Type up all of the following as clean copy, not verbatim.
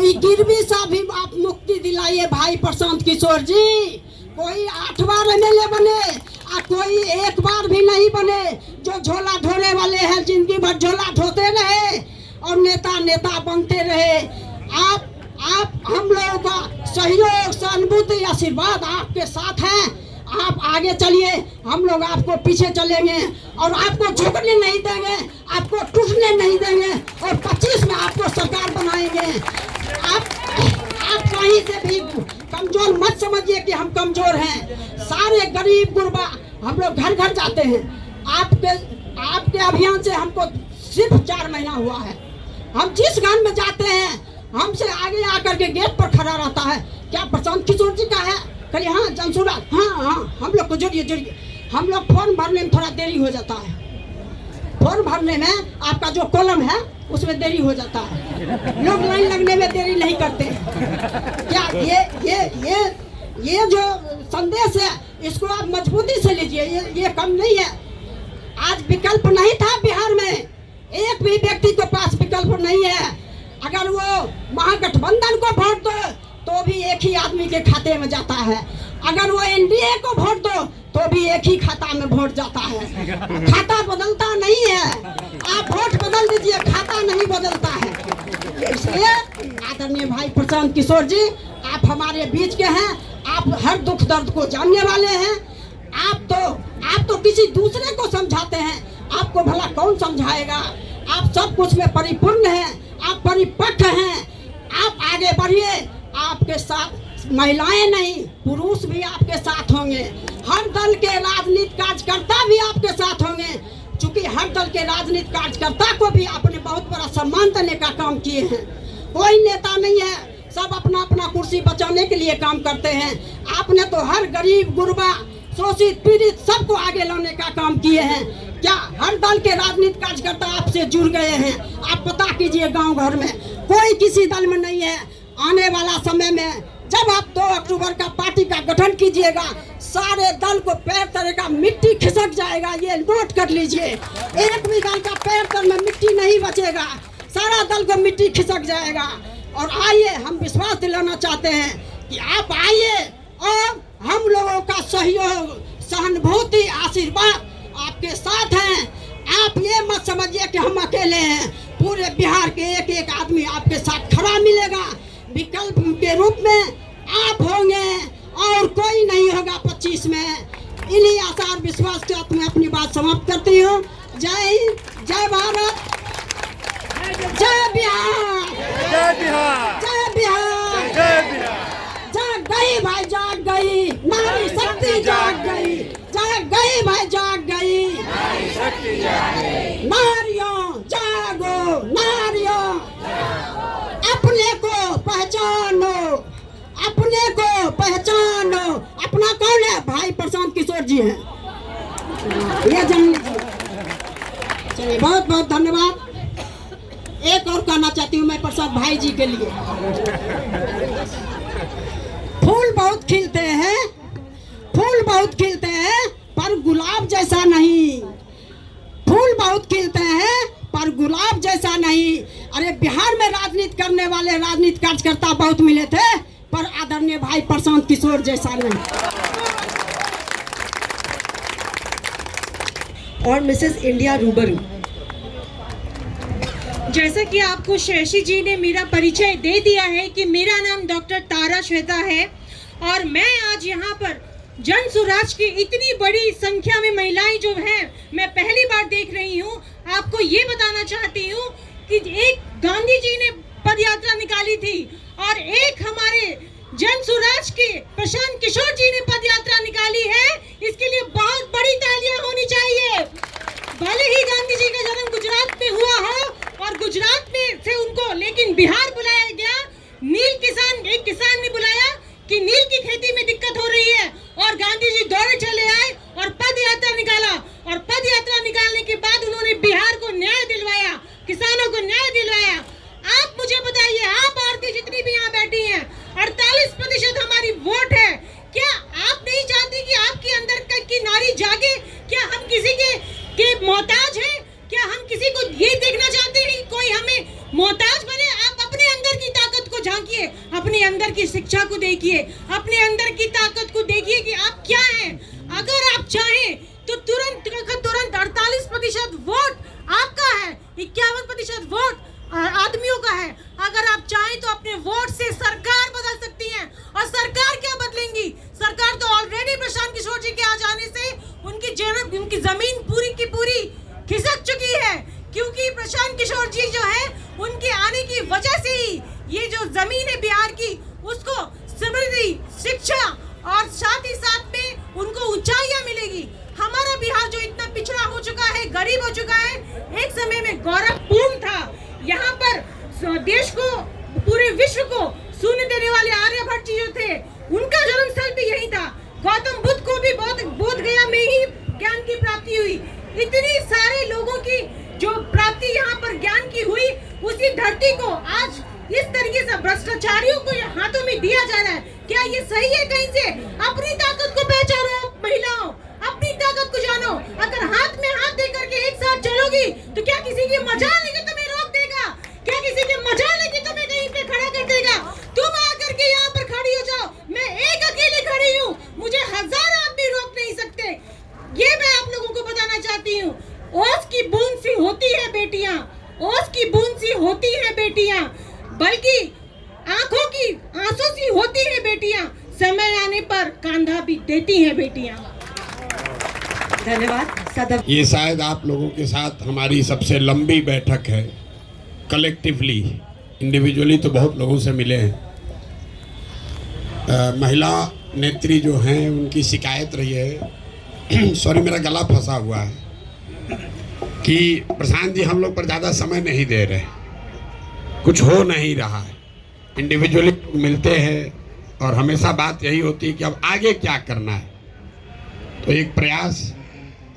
कोई गिरवी सा भी आप मुक्ति दिलाइए भाई प्रशांत किशोर जी। कोई 8 बार एमएलए बने और कोई 1 बार भी नहीं बने। जो झोला ढोने वाले हैं जिंदगी भर झोला ढोते रहे और नेता नेता बनते रहे। आप हम लोगों का सहयोग सहानुभूति आशीर्वाद आपके साथ है। आप आगे चलिए, हम लोग आपको पीछे चलेंगे और आपको झुकने नहीं देंगे, आपको टूटने नहीं देंगे और 25 में आपको सरकार बनाएंगे। आप कहीं से भी कमजोर मत समझिए कि हम कमजोर हैं। सारे गरीब गुरबा हम लोग घर घर जाते हैं। आपके अभियान से हमको सिर्फ 4 महीना हुआ है। हम जिस गांव में जाते हैं हमसे आगे आकर के गेट पर खड़ा रहता है, क्या प्रशांत किशोर जी का है? कहिए हाँ जनसुराज, हाँ हम लोग को जोड़िए। हम लोग फॉर्म भरने में थोड़ा देरी हो जाता है। फॉर्म भरने में आपका जो कॉलम है उसमें देरी हो जाता है। लोग लाइन लगने में देरी नहीं करते। क्या ये जो संदेश है इसको आप मजबूती से लीजिए। ये कम नहीं है। आज विकल्प नहीं था बिहार में, एक भी व्यक्ति के पास विकल्प नहीं है। अगर वो महागठबंधन को वोट दो तो भी एक ही आदमी के खाते में जाता है। अगर वो एनडीए को वोट दो तो भी एक ही खाता में वोट जाता है। खाता बदलता नहीं है। आप वोट बदल दीजिए, खाता नहीं बदलता है। इसलिए आदरणीय भाई प्रशांत किशोर जी, आप हमारे बीच के हैं। आप हर दुख दर्द को जानने वाले हैं। आप तो किसी दूसरे को समझाते हैं, आपको भला कौन समझाएगा? आप सब कुछ में परिपूर्ण हैं, आप परिपक्व हैं। आप आगे बढ़िए। आपके साथ महिलाएं नहीं पुरुष भी आपके साथ होंगे। हर दल के राजनीतिक कार्यकर्ता भी आपके साथ होंगे। चूंकि हर दल के राजनीतिक कार्यकर्ता को भी आपने बहुत बड़ा सम्मान देने का काम किए हैं। कोई नेता नहीं है, सब अपना अपना कुर्सी बचाने के लिए काम करते हैं। आपने तो हर गरीब गुरबा शोषित पीड़ित सबको आगे लाने का काम किए हैं। क्या हर दल के राजनीतिक कार्यकर्ता आपसे जुड़ गए हैं? आप पता कीजिए गांव घर में कोई किसी दल में नहीं है। आने वाला समय में जब आप 2 अक्टूबर का पार्टी का गठन कीजिएगा, सारे दल को पैर तले का मिट्टी खिसक जाएगा। ये नोट कर लीजिए। एक भी दल का पैर तल में मिट्टी नहीं बचेगा, सारा दल को मिट्टी खिसक जाएगा। और आइए, हम विश्वास दिलाना चाहते हैं कि आप आइए और हम लोगों का सहयोग सहानुभूति आशीर्वाद आपके साथ हैं। आप ये मत समझिए कि हम अकेले हैं। पूरे बिहार के एक एक आदमी आपके साथ खड़ा मिलेगा। विकल्प के रूप में आप होंगे और कोई नहीं होगा 25 में। इन्हीं आशा और विश्वास के साथ मैं अपनी बात समाप्त करती हूँ। जय हिंद, जय भारत, जय बिहार, जय बिहार, जय बिहार, जय बिहार। जाग गई भाई, जाग गई नारी शक्ति, जाग गई, जाग गई भाई, जाग गई नारी शक्ति जाग गई। नारियों जागो, नारियों अपने को पहचानो, अपने को पहचानो। अपना कौन है? भाई प्रशांत किशोर जी हैं। ये जान लीजिए। चलिए, बहुत बहुत धन्यवाद। एक और कहना चाहती हूँ मैं प्रसाद भाई जी के लिए। फूल बहुत खिलते हैं, फूल बहुत खिलते हैं पर गुलाब जैसा नहीं। फूल बहुत खिलते हैं पर गुलाब जैसा नहीं। अरे बिहार में राजनीति करने वाले राजनीतिक कार्यकर्ता बहुत मिले थे पर आदरणीय भाई प्रशांत किशोर जैसा नहीं। और मिसेस इंडिया रूबरू, जैसा कि आपको शशि जी ने मेरा परिचय दे दिया है कि मेरा नाम डॉक्टर तारा श्वेता है और मैं आज यहाँ पर जन स्वराज की इतनी बड़ी संख्या में महिलाएं जो हैं मैं पहली बार देख रही हूँ। आपको ये बताना चाहती हूँ कि एक गांधी जी ने पद यात्रा निकाली थी और एक हमारे जन स्वराज के प्रशांत किशोर जी ने पद यात्रा निकाली है। इसके लिए बहुत बड़ी तालियां होनी चाहिए। भले ही गांधी जी का जन्म गुजरात में हुआ हो और गुजरात में से उनको लेकिन बिहार बुलाया गया। नील किसान, एक किसान ने बुलाया कि नील की खेती में दिक्कत हो रही है और गांधी जी दौड़े चले आए और पद यात्रा निकाला और पद यात्रा निकालने के बाद उन्होंने बिहार को न्याय दिलवाया, किसानों को न्याय दिलवाया। आप मुझे बताइए, आप औरतें जितनी भी यहाँ बैठी हैं, 48% हमारी वोट है। क्या आप नहीं चाहती कि आपके अंदर की नारी जागे? क्या हम किसी के मोहताज हैं? क्या हम किसी को ये देखना चाहते हैं कि कोई हमें मोहताज बने? आप अपने अंदर की ताकत को झांकिए। देखिए, अपने अंदर की शिक्षा को देखिए, अपने अंदर की ताकत को देखिए कि आप क्या हैं। अगर आप चाहें तो तुरंत 48% वोट आपका है, 51% वोट आदमियों का है। अगर आप चाहें तो अपने वोट से सरकार बदल सकती हैं। और सरकार क्या बदलेंगी? सरकार तो ऑलरेडी प्रशांत किशोर जी के आ जाने से उनकी जमीन पूरी की पूरी खिसक चुकी है, क्योंकि प्रशांत किशोर जी जो है उनके आने की वजह से ही ये जो जमीन है बिहार की, उसको समृद्धि, शिक्षा और साथ ही साथ में उनको ऊंचाइयां मिलेगी। हमारा बिहार जो इतना पिछड़ा हो चुका है, गरीब हो चुका है, एक समय में गौरवपूर्ण था। यहाँ पर देश को, पूरे विश्व को सुन देने वाले आर्यभट्ट जी जो थे, उनका जन्मस्थल भी यही था। गौतम बुद्ध को भी बोध गया में ही ज्ञान की प्राप्ति हुई। इतनी सारे लोगों की जो प्राप्ति यहाँ पर ज्ञान की हुई, उसी धरती को आज इस तरीके से भ्रष्टाचारियों को हाथों में दिया जा रहा है। क्या ये सही है? कहीं से अपनी ताकत को पहचानो महिलाओं, अपनी ताकत को जानो। अगर हाथ में हाथ दे करके एक साथ चलोगी तो क्या किसी की मजाल है कि तुम्हें रोक देगा? क्या किसी की मजाल है कि तुम्हें कहीं पे खड़ा कर देगा? तुम आकर के यहाँ पर खड़ी हो जाओ, मैं एक अकेली खड़ी हूँ, मुझे 1000 आदमी रोक नहीं सकते। ये मैं आप लोगों को बताना चाहती हूँ। ओस की बूंद सी होती है बेटियां, ओस की बूंद सी होती है बेटियां, बल्कि आंखों की आंसू सी होती है बेटियां, समय आने पर कांधा भी देती है बेटियां। धन्यवाद सदन। ये शायद आप लोगों के साथ हमारी सबसे लंबी बैठक है कलेक्टिवली। इंडिविजुअली तो बहुत लोगों से मिले हैं। महिला नेत्री जो हैं उनकी शिकायत रही है सॉरी मेरा गला फंसा हुआ है कि प्रशांत जी हम लोग पर ज़्यादा समय नहीं दे रहे, कुछ हो नहीं रहा है। इंडिविजुअली मिलते हैं और हमेशा बात यही होती है कि अब आगे क्या करना है। तो एक प्रयास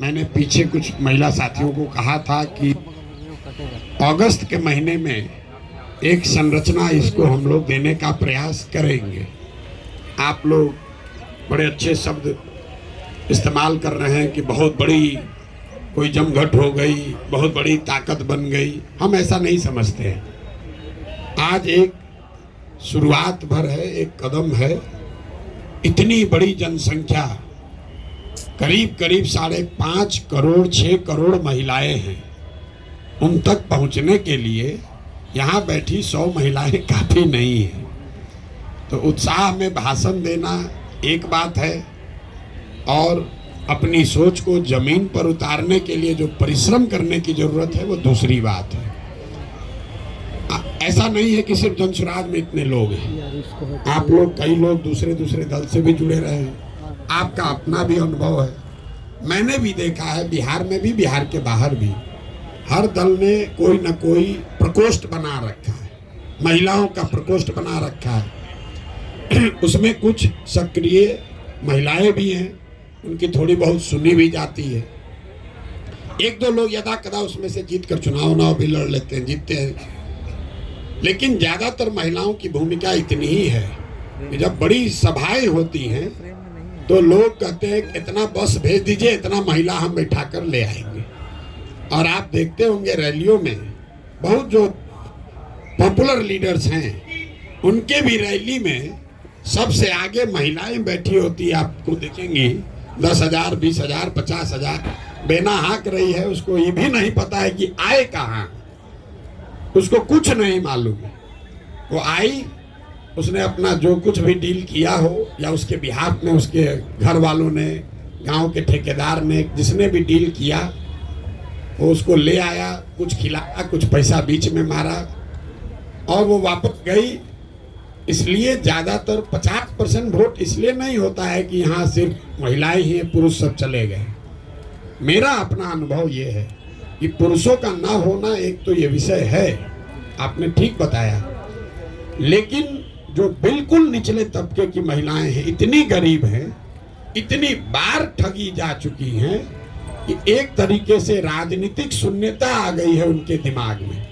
मैंने पीछे कुछ महिला साथियों को कहा था कि अगस्त के महीने में एक संरचना इसको हम लोग देने का प्रयास करेंगे। आप लोग बड़े अच्छे शब्द इस्तेमाल कर रहे हैं कि बहुत बड़ी कोई जमघट हो गई, बहुत बड़ी ताकत बन गई। हम ऐसा नहीं समझते हैं। आज एक शुरुआत भर है, एक कदम है। इतनी बड़ी जनसंख्या, करीब करीब 5.5 करोड़ 6 करोड़ महिलाएं हैं। उन तक पहुंचने के लिए यहाँ बैठी 100 महिलाएं काफ़ी नहीं हैं। तो उत्साह में भाषण देना एक बात है, और अपनी सोच को जमीन पर उतारने के लिए जो परिश्रम करने की जरूरत है वो दूसरी बात है। ऐसा नहीं है कि सिर्फ जनसुराज में इतने लोग हैं। आप लोग, कई लोग दूसरे दल से भी जुड़े रहे हैं। आपका अपना भी अनुभव है। मैंने भी देखा है, बिहार में भी, बिहार के बाहर भी, हर दल ने कोई न कोई प्रकोष्ठ बना रखा है, महिलाओं का प्रकोष्ठ बना रखा है। उसमें कुछ सक्रिय महिलाएं भी हैं, उनकी थोड़ी बहुत सुनी भी जाती है। 1-2 लोग यदा कदा उसमें से जीत कर चुनाव भी लड़ लेते हैं, जीतते हैं। लेकिन ज़्यादातर महिलाओं की भूमिका इतनी ही है कि जब बड़ी सभाएं होती हैं तो लोग कहते हैं इतना बस भेज दीजिए, इतना महिला हम बैठा कर ले आएंगे। और आप देखते होंगे रैलियों में बहुत जो पॉपुलर लीडर्स हैं, उनके भी रैली में सबसे आगे महिलाएं बैठी होती है। आपको देखेंगी 10,000, 20,000, 50,000 बेना हाँक रही है। उसको ये भी नहीं पता है कि आए कहाँ, उसको कुछ नहीं मालूम है। वो आई, उसने अपना जो कुछ भी डील किया हो, या उसके बिहाफ में उसके घर वालों ने, गांव के ठेकेदार ने, जिसने भी डील किया, वो उसको ले आया, कुछ खिलाया, कुछ पैसा बीच में मारा और वो वापस गई। इसलिए ज़्यादातर 50% वोट इसलिए नहीं होता है कि यहाँ सिर्फ महिलाएं ही हैं, पुरुष सब चले गए। मेरा अपना अनुभव ये है कि पुरुषों का ना होना एक तो ये विषय है, आपने ठीक बताया, लेकिन जो बिल्कुल निचले तबके की महिलाएं हैं, इतनी गरीब हैं, इतनी बार ठगी जा चुकी हैं कि एक तरीके से राजनीतिक शून्यता आ गई है उनके दिमाग में।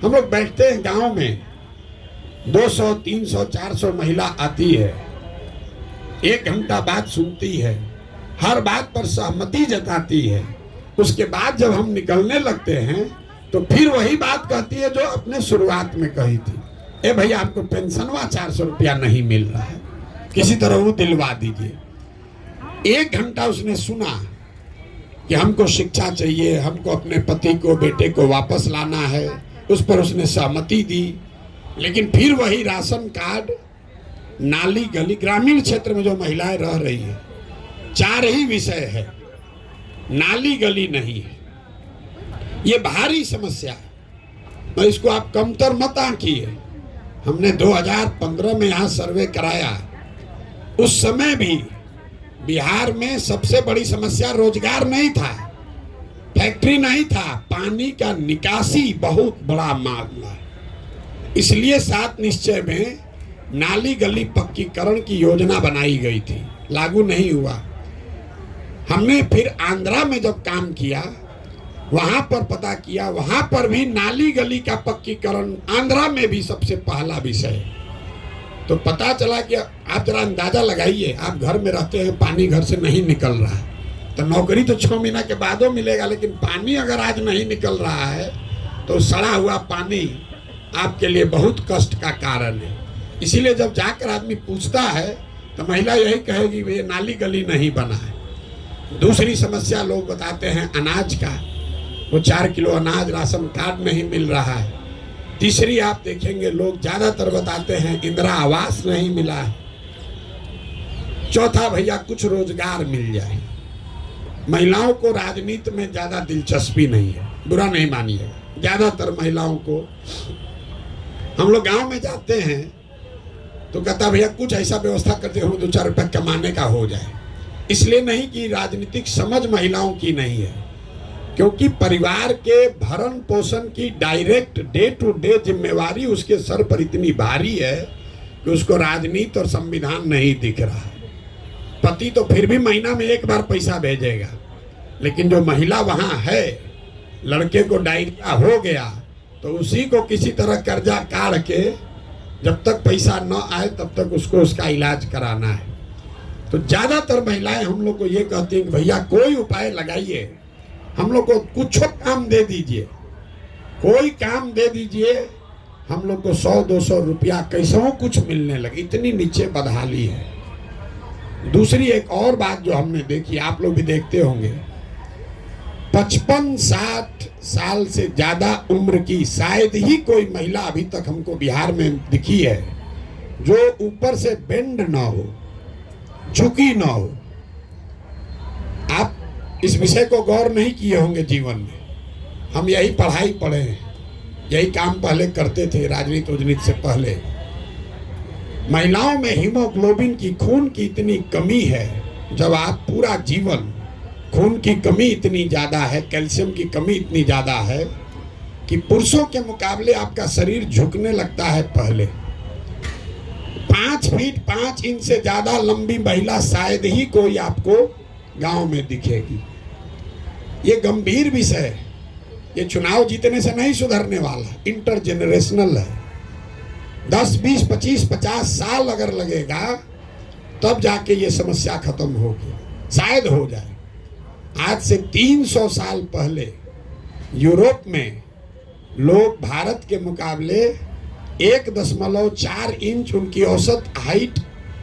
हम लोग बैठते हैं गांव में, 200, 300, 400 महिला आती है, 1 घंटा बात सुनती है, हर बात पर सहमति जताती है। उसके बाद जब हम निकलने लगते हैं तो फिर वही बात कहती है जो अपने शुरुआत में कही थी। ए भैया आपको पेंशनवा 400 रुपया नहीं मिल रहा है, किसी तरह वो दिलवा दीजिए। 1 घंटा उसने सुना कि हमको शिक्षा चाहिए, हमको अपने पति को, बेटे को वापस लाना है, उस पर उसने सहमति दी। लेकिन फिर वही राशन कार्ड, नाली गली, ग्रामीण क्षेत्र में जो महिलाएं रह रही है, 4 ही विषय है, नाली गली नहीं है। ये भारी समस्या है, मैं इसको आप कमतर मत आंकिए। हमने 2015 में यहाँ सर्वे कराया, उस समय भी बिहार में सबसे बड़ी समस्या रोजगार नहीं था, फैक्ट्री नहीं था, पानी का निकासी बहुत बड़ा मामला है। इसलिए 7 निश्चय में नाली गली पक्कीकरण की योजना बनाई गई थी, लागू नहीं हुआ। हमने फिर आंध्रा में जब काम किया, वहां पर पता किया, वहां पर भी नाली गली का पक्कीकरण आंध्रा में भी सबसे पहला विषय। तो पता चला कि आप जरा अंदाजा लगाइए, आप घर में रहते हैं, पानी घर से नहीं निकल रहा है, तो नौकरी तो 6 महीना के बाद मिलेगा, लेकिन पानी अगर आज नहीं निकल रहा है तो सड़ा हुआ पानी आपके लिए बहुत कष्ट का कारण है। इसीलिए जब जाकर आदमी पूछता है तो महिला यही कहेगी ये नाली गली नहीं बना है। दूसरी समस्या लोग बताते हैं अनाज का, वो 4 किलो अनाज राशन कार्ड नहीं मिल रहा है। तीसरी आप देखेंगे लोग ज्यादातर बताते हैं इंदिरा आवास नहीं मिला है। चौथा भैया कुछ रोजगार मिल जाए। महिलाओं को राजनीति में ज्यादा दिलचस्पी नहीं है, बुरा नहीं मानिएगा। ज्यादातर महिलाओं को, हम लोग गांव में जाते हैं तो कहता भैया कुछ ऐसा व्यवस्था करते हो 2-4 रुपये कमाने का हो जाए। इसलिए नहीं कि राजनीतिक समझ महिलाओं की नहीं है, क्योंकि परिवार के भरण पोषण की डायरेक्ट डे टू डे जिम्मेवारी उसके सर पर इतनी भारी है कि उसको राजनीति और संविधान नहीं दिख रहा है। पति तो फिर भी महीना में 1 बार पैसा भेजेगा, लेकिन जो महिला वहां है, लड़के को डायरिया हो गया तो उसी को किसी तरह कर्जा काढ़ के जब तक पैसा न आए तब तक उसको उसका इलाज कराना है। तो ज्यादातर महिलाएं हम लोग को ये कहती हैं कि भैया कोई उपाय लगाइए, हम लोग को कुछ काम दे दीजिए, कोई काम दे दीजिए, हम लोग को 100-200 रुपया कैसे कुछ मिलने लगे। इतनी नीचे बदहाली है। दूसरी एक और बात जो हमने देखी, आप लोग भी देखते होंगे, 55-60 साल से ज्यादा उम्र की शायद ही कोई महिला अभी तक हमको बिहार में दिखी है जो ऊपर से बेंड ना हो, झुकी ना हो। आप इस विषय को गौर नहीं किए होंगे जीवन में। हम यही पढ़ाई पढ़े हैं, यही काम पहले करते थे राजनीति उजनीति से पहले। महिलाओं में हीमोग्लोबिन की, खून की इतनी कमी है, जब आप पूरा जीवन खून की कमी इतनी ज्यादा है, कैल्शियम की कमी इतनी ज्यादा है कि पुरुषों के मुकाबले आपका शरीर झुकने लगता है। पहले 5 फीट 5 इंच से ज्यादा लंबी महिला शायद ही कोई आपको गांव में दिखेगी। ये गंभीर विषय है, ये चुनाव जीतने से नहीं सुधरने वाला, इंटरजेनरेशनल है। 10, 20, 25, 50 साल अगर लगेगा तब जाके ये समस्या खत्म होगी, शायद हो जाए। आज से 300 साल पहले यूरोप में लोग भारत के मुकाबले 1.4 इंच उनकी औसत हाइट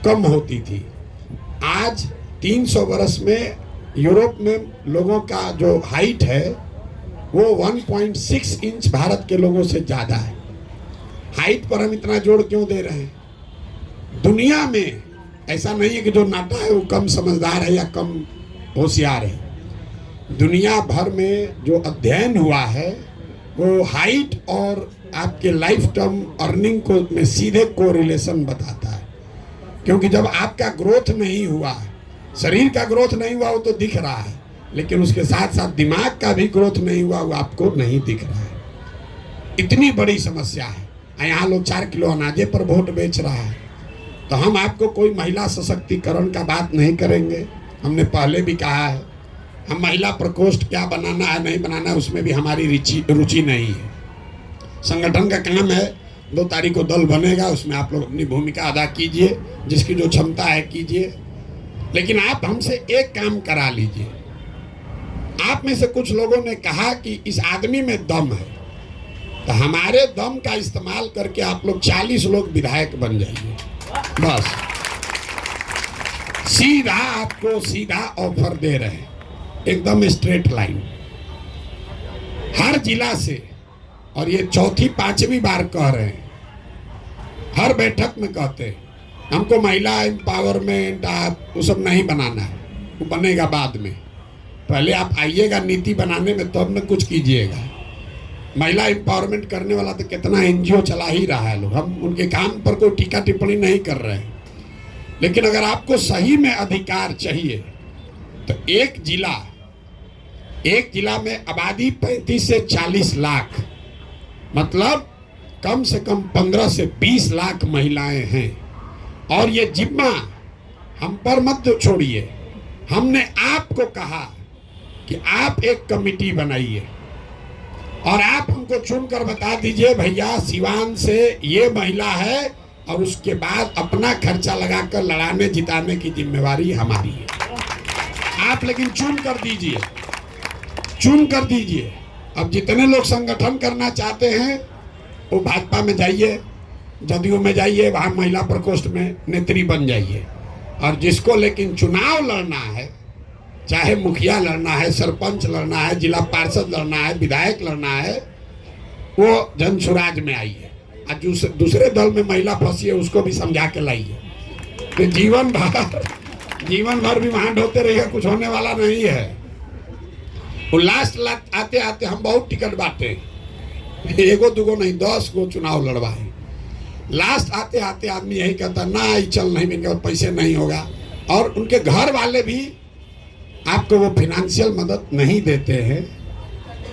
कम होती थी। आज 300 वर्ष में यूरोप में लोगों का जो हाइट है वो 1.6 इंच भारत के लोगों से ज़्यादा है। हाइट पर हम इतना जोर क्यों दे रहे हैं? दुनिया में ऐसा नहीं है कि जो नाटा है वो कम समझदार है या कम होशियार है। दुनिया भर में जो अध्ययन हुआ है वो हाइट और आपके लाइफ टर्म अर्निंग को में सीधे कोरिलेशन बताता है। क्योंकि जब आपका ग्रोथ नहीं हुआ, शरीर का ग्रोथ नहीं हुआ, वो तो दिख रहा है, लेकिन उसके साथ साथ दिमाग का भी ग्रोथ नहीं हुआ, वो आपको नहीं दिख रहा है। इतनी बड़ी समस्या है। यहाँ लोग 4 किलो अनाजे पर वोट बेच रहा है। तो हम आपको कोई महिला सशक्तिकरण का बात नहीं करेंगे। हमने पहले भी कहा है, हम महिला प्रकोष्ठ क्या बनाना है नहीं बनाना है उसमें भी हमारी रुचि नहीं है। संगठन का काम है, 2 तारीख को दल बनेगा, उसमें आप लोग अपनी भूमिका अदा कीजिए, जिसकी जो क्षमता है कीजिए। लेकिन आप हमसे एक काम करा लीजिए। आप में से कुछ लोगों ने कहा कि इस आदमी में दम है, तो हमारे दम का इस्तेमाल करके आप लोग 40 लोग विधायक बन जाइए, बस। सीधा आपको सीधा ऑफर दे रहे हैं, एकदम स्ट्रेट लाइन हर जिला से। और ये चौथी पांचवी बार कह रहे हैं, हर बैठक में कहते हैं हमको महिला एम्पावरमेंट, आप वो सब नहीं बनाना है, वो बनेगा बाद में। पहले आप आइएगा नीति बनाने में, तब में कुछ कीजिएगा। महिला एम्पावरमेंट करने वाला तो कितना एनजीओ चला ही रहा है लोग, हम उनके काम पर कोई टीका टिप्पणी नहीं कर रहे हैं। लेकिन अगर आपको सही में अधिकार चाहिए तो एक जिला में आबादी 35 से 40 लाख, मतलब कम से कम 15 से 20 लाख महिलाएं हैं। और ये जिम्मा हम पर मत छोड़िए। हमने आपको कहा कि आप एक कमेटी बनाइए और आप हमको चुनकर बता दीजिए भैया सिवान से ये महिला है, और उसके बाद अपना खर्चा लगाकर लड़ाने जिताने की जिम्मेवारी हमारी है। आप लेकिन चुन कर दीजिए। अब जितने लोग संगठन करना चाहते हैं वो भाजपा में जाइए, जदयू में जाइए, वहाँ महिला प्रकोष्ठ में नेत्री बन जाइए। और जिसको लेकिन चुनाव लड़ना है, चाहे मुखिया लड़ना है, सरपंच लड़ना है, जिला पार्षद लड़ना है, विधायक लड़ना है, वो जन स्वराज में आइए। और दूसरे दल में महिला फंसी है उसको भी समझा के लाइए। तो जीवन भर भी वहां ढोते रहिए, कुछ होने वाला नहीं है। वो लास्ट आते आते हम बहुत टिकट बांटे, एगो दूगो नहीं 10 गो चुनाव लड़वाए। लास्ट आते आते आदमी यही कहता ना चल नहीं, इनके पास पैसे नहीं होगा। और उनके घर वाले भी आपको वो फाइनेंशियल मदद नहीं देते हैं।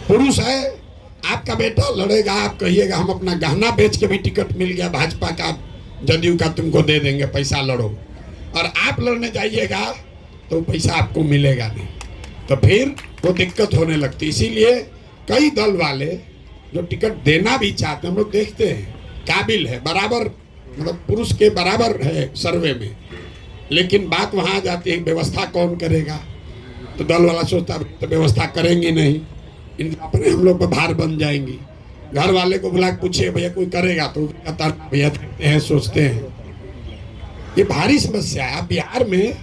पुरुष है, आपका बेटा लड़ेगा, आप कहिएगा हम अपना गहना बेच के भी टिकट मिल गया भाजपा का, जदयू का, तुमको दे देंगे, पैसा लड़ो। और आप लड़ने जाइएगा तो पैसा आपको मिलेगा नहीं, तो फिर वो दिक्कत होने लगती। इसीलिए कई दल वाले जो टिकट देना भी चाहते हैं, हम लोग देखते हैं काबिल है, बराबर, मतलब पुरुष के बराबर है सर्वे में, लेकिन बात वहाँ आ जाती है व्यवस्था कौन करेगा। तो दल वाला सोचता तो व्यवस्था करेंगे नहीं, इन अपने हम लोग पर भार बन जाएंगी। घर वाले को बुला के पूछे भैया कोई करेगा, तो कहता भैया देखते हैं, सोचते हैं। ये भारी समस्या है। बिहार में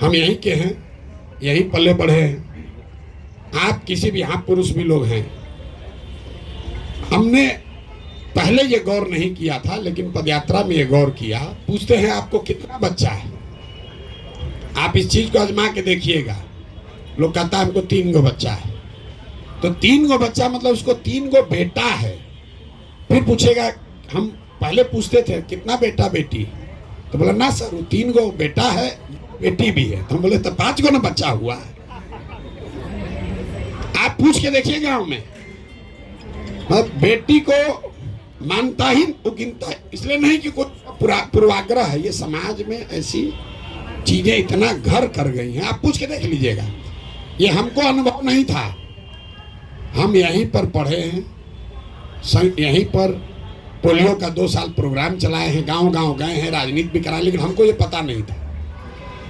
हम यहीं के हैं, यहीं पले बढ़े हैं। आप किसी भी, यहाँ पुरुष भी लोग हैं। हमने पहले ये गौर नहीं किया था, लेकिन पदयात्रा में ये गौर किया। पूछते हैं आपको कितना बच्चा है, आप इस चीज को आजमा के देखिएगा। लोग कहता है हमको 3 गो बच्चा है, तो 3 गो बच्चा मतलब उसको 3 गो बेटा है। फिर पूछेगा, हम पहले पूछते थे कितना बेटा बेटी, तो बोला ना सर वो 3 गो बेटा है, बेटी भी है। तो हम बोले तो 5 गो ना बच्चा हुआ है। आप पूछ के देखिए गांव में, बेटी को मानता ही वो गिनता है, इसलिए नहीं कि कोई पूर्वाग्रह है। ये समाज में ऐसी चीजें इतना घर कर गई हैं, आप पूछ के देख लीजिएगा। ये हमको अनुभव नहीं था, हम यहीं पर पढ़े हैं, यहीं पर पोलियो का 2 साल प्रोग्राम चलाए हैं, गांव-गांव गए हैं, राजनीति भी कराए, लेकिन हमको ये पता नहीं था।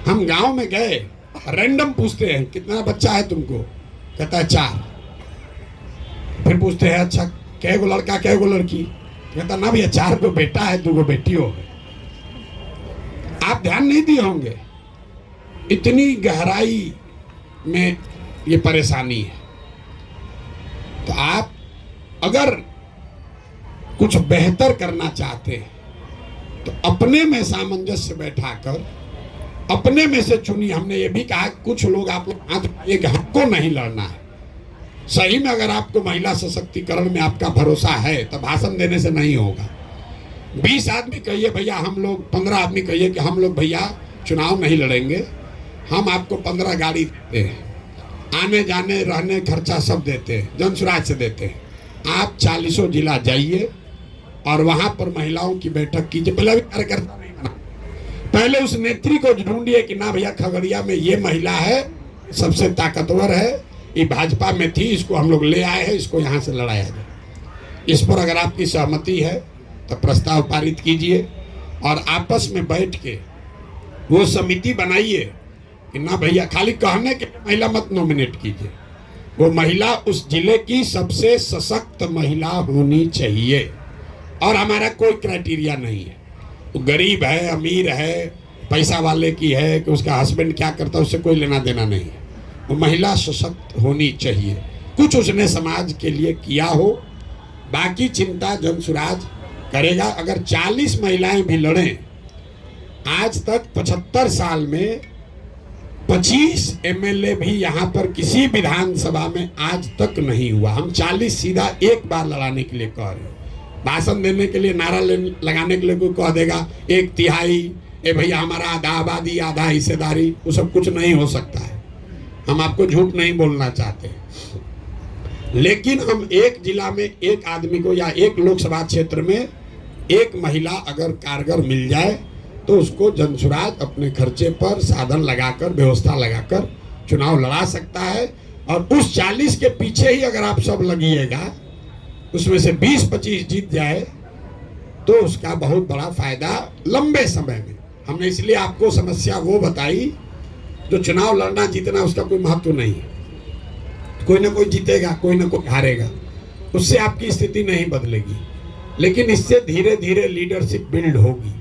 हम गांव में गए, रैंडम पूछते हैं कितना बच्चा है तुमको, कहता है 4। फिर पूछते हैं अच्छा कै गो लड़का कै गो लड़की, कहता ना भैया 4 गो बेटा है, 2 गो बेटियों है। आप ध्यान नहीं दिए होंगे, इतनी गहराई में ये परेशानी है। तो आप अगर कुछ बेहतर करना चाहते हैं तो अपने में सामंजस्य बैठाकर अपने में से चुनिए। हमने ये भी कहा कुछ लोग, आप लोग हाथ उठाइए कि हमको नहीं लड़ना है। सही में अगर आपको महिला सशक्तिकरण में आपका भरोसा है तो भाषण देने से नहीं होगा। 20 आदमी कहिए भैया हम लोग, 15 आदमी कहिए कि हम लोग भैया चुनाव नहीं लड़ेंगे, हम आपको 15 गाड़ी देते हैं, आने जाने रहने खर्चा सब देते हैं, जन स्वराज से देते हैं। आप 40 जिला जाइए और वहां पर महिलाओं की बैठक कीजिए। पहले भी कार्यकर्ता नहीं बना, पहले उस नेत्री को ढूंढिए कि ना भैया खगड़िया में ये महिला है, सबसे ताकतवर है, ये भाजपा में थी, इसको हम लोग ले आए हैं, इसको यहाँ से लड़ाया जाए। इस पर अगर आपकी सहमति है तो प्रस्ताव पारित कीजिए और आपस में बैठ के वो समिति बनाइए कि ना भैया खाली कहने के महिला मत नॉमिनेट कीजिए। वो महिला उस जिले की सबसे सशक्त महिला होनी चाहिए। और हमारा कोई क्राइटेरिया नहीं है, वो गरीब है, अमीर है, पैसा वाले की है, कि उसका हस्बैंड क्या करता है, उससे कोई लेना देना नहीं है। वो महिला सशक्त होनी चाहिए, कुछ उसने समाज के लिए किया हो, बाकी चिंता जनसुराज करेगा। अगर 40 महिलाएं भी लड़ें, आज तक 75 साल में 25 एमएलए भी यहाँ पर किसी विधानसभा में आज तक नहीं हुआ। हम 40 सीधा एक बार लड़ाने के लिए कह रहे हैं। भाषण देने के लिए, नारा लगाने के लिए कोई कह देगा 1/3, ए भैया हमारा आधा आबादी, आधा हिस्सेदारी, वो सब कुछ नहीं हो सकता है। हम आपको झूठ नहीं बोलना चाहते, लेकिन हम एक जिला में एक आदमी को या एक लोकसभा क्षेत्र में एक महिला अगर कारगर मिल जाए तो उसको जनसुराज अपने खर्चे पर साधन लगाकर, व्यवस्था लगाकर चुनाव लड़ा सकता है। और उस 40 के पीछे ही अगर आप सब लगिएगा, उसमें से 20-25 जीत जाए तो उसका बहुत बड़ा फायदा लंबे समय में। हमने इसलिए आपको समस्या वो बताई, जो चुनाव लड़ना जीतना उसका कोई महत्व नहीं है। कोई ना कोई जीतेगा, कोई ना कोई हारेगा, उससे आपकी स्थिति नहीं बदलेगी, लेकिन इससे धीरे धीरे लीडरशिप बिल्ड होगी।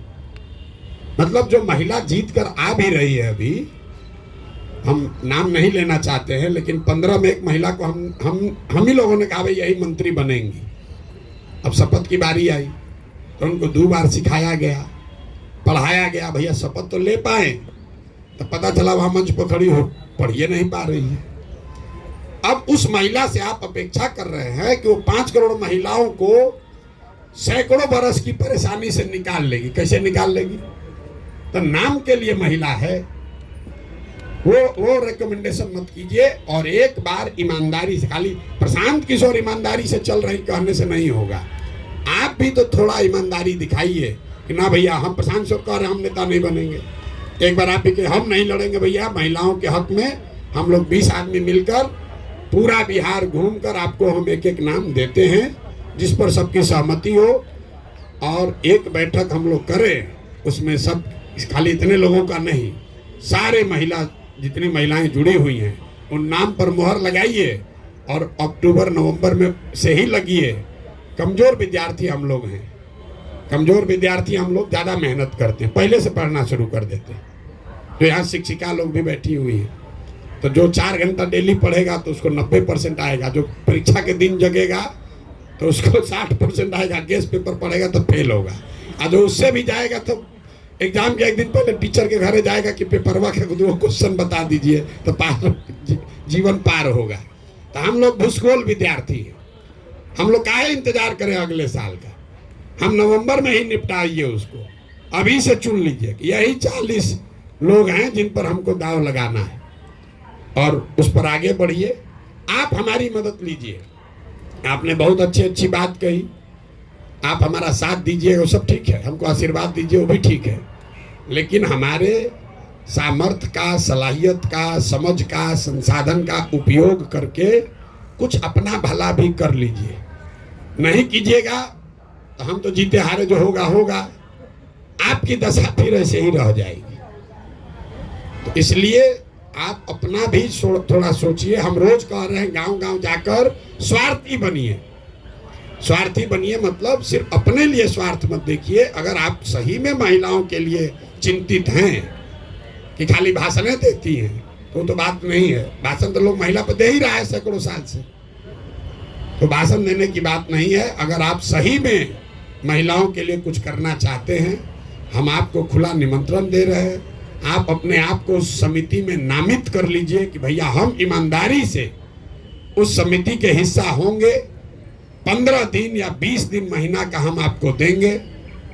मतलब जो महिला जीत कर आ भी रही है, अभी हम नाम नहीं लेना चाहते हैं, लेकिन 15 में एक महिला को हम ही लोगों ने कहा भाई यही मंत्री बनेंगी। अब शपथ की बारी आई तो उनको 2 बार सिखाया गया, पढ़ाया गया, भैया शपथ तो ले पाए। तो पता चला वहां मंच पर खड़ी हो पढ़िए नहीं पा रही है। अब उस महिला से आप अपेक्षा कर रहे हैं कि वो 5 करोड़ महिलाओं को सैकड़ों बरस की परेशानी से निकाल लेगी। कैसे निकाल लेगी? तो नाम के लिए महिला है, वो रिकमेंडेशन मत कीजिए। और एक बार ईमानदारी से, खाली प्रशांत किशोर ईमानदारी से चल रही कहने से नहीं होगा, आप भी तो थोड़ा ईमानदारी दिखाइए कि ना भैया हम प्रशांत किशोर कह रहे हम नेता नहीं बनेंगे। एक बार आप भी कि हम नहीं लड़ेंगे भैया, महिलाओं के हक में हम लोग 20 आदमी मिलकर पूरा बिहार घूमकर आपको हम एक एक नाम देते हैं, जिस पर सबकी सहमति हो। और एक बैठक हम लोग करें, उसमें सब, खाली इतने लोगों का नहीं, सारे महिला, जितनी महिलाएं जुड़ी हुई हैं उन नाम पर मोहर लगाइए और अक्टूबर-नवंबर में से ही लगिए। कमजोर विद्यार्थी हम लोग हैं, कमजोर विद्यार्थी हम लोग ज़्यादा मेहनत करते हैं, पहले से पढ़ना शुरू कर देते हैं। तो यहाँ शिक्षिका लोग भी बैठी हुई हैं, तो जो 4 घंटा डेली पढ़ेगा तो उसको 90% आएगा। जो परीक्षा के दिन जगेगा तो उसको 60% आएगा। गेस्ट पेपर पढ़ेगा तो फेल होगा। और जो उससे भी जाएगा तो एग्जाम के एक दिन पहले टीचर के घर जाएगा कि पेपरवा के 2 क्वेश्चन बता दीजिए, तो जीवन पार होगा। तो हम लोग भूसगोल विद्यार्थी हैं, हम लोग काहे इंतजार करें अगले साल का? हम नवंबर में ही निपटाइए उसको। अभी से चुन लीजिए कि यही 40 लोग हैं जिन पर हमको दाव लगाना है, और उस पर आगे बढ़िए। आप हमारी मदद लीजिए। आपने बहुत अच्छी बात कही, आप हमारा साथ दीजिए, वो सब ठीक है, हमको आशीर्वाद दीजिए, वो भी ठीक है, लेकिन हमारे सामर्थ्य का, सलाहियत का, समझ का, संसाधन का उपयोग करके कुछ अपना भला भी कर लीजिए। नहीं कीजिएगा तो हम तो जीते हारे जो होगा होगा, आपकी दशा फिर ऐसे ही रह जाएगी। तो इसलिए आप अपना भी थोड़ा सोचिए। हम रोज कह रहे हैं गांव-गांव जाकर स्वार्थी बनिए। स्वार्थी बनिए मतलब सिर्फ अपने लिए स्वार्थ मत देखिए। अगर आप सही में महिलाओं के लिए चिंतित हैं कि खाली भाषणें देती हैं तो बात नहीं है। भाषण तो लोग महिला पर दे ही रहा है सैकड़ों साल से, तो भाषण देने की बात नहीं है। अगर आप सही में महिलाओं के लिए कुछ करना चाहते हैं, हम आपको खुला निमंत्रण दे रहे हैं। आप अपने आप को उस समिति में नामित कर लीजिए कि भैया हम ईमानदारी से उस समिति के हिस्सा होंगे। 15 दिन या 20 दिन महीना का हम आपको देंगे।